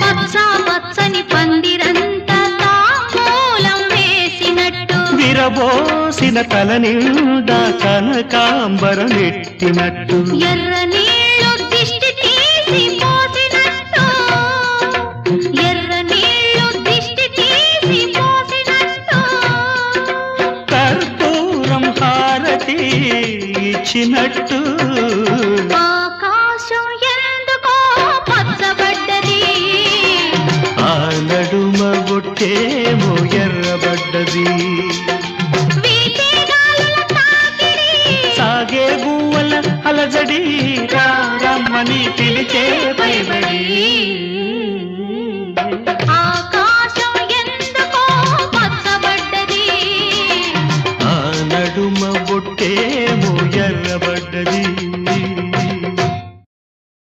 పచ్చ పచ్చని పందిరంతా తాంబూలం వేసినట్టు విరబోసిన తల నిండా కనకాంబరం ఎట్టినట్టు ఎర్ర నీళ్ళు దిష్టి తీసి పోసినట్టు ఎర్ర నీళ్ళు దిష్టి తీసి పోసినట్టు కర్పూరం హారతి ఇచ్చినట్టు ఆకాశం ఎందుకో పచ్చబడ్డది ఆ నడుమ బొట్టేమో ఎర్రబడ్డది వీచే గాలుల తాకిడి సాగే గువ్వల అలజడి రమ్మని పిలిచే పైబడి